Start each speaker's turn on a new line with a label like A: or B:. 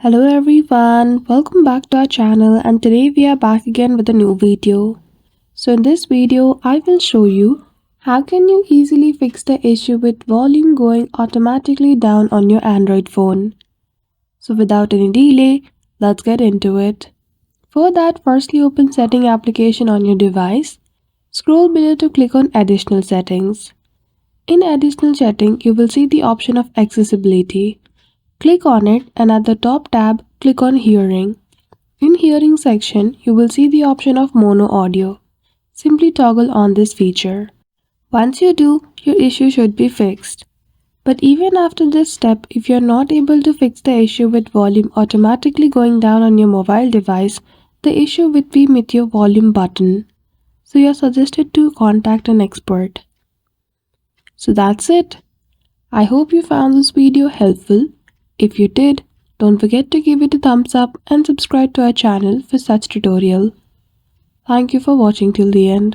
A: Hello everyone, welcome back to our channel and today we are back again with a new video. So in this video, I will show you how can you easily fix the issue with volume going automatically down on your Android phone. So without any delay, let's get into it. For that, firstly open Setting application on your device. Scroll below to click on Additional Settings. In Additional Setting, you will see the option of Accessibility. Click on it and at the top tab, click on Hearing. In Hearing section, you will see the option of Mono Audio. Simply toggle on this feature. Once you do, your issue should be fixed. But even after this step, if you are not able to fix the issue with volume automatically going down on your mobile device, the issue will be with your volume button. So you are suggested to contact an expert. So that's it. I hope you found this video helpful. If you did, don't forget to give it a thumbs up and subscribe to our channel for such tutorial. Thank you for watching till the end.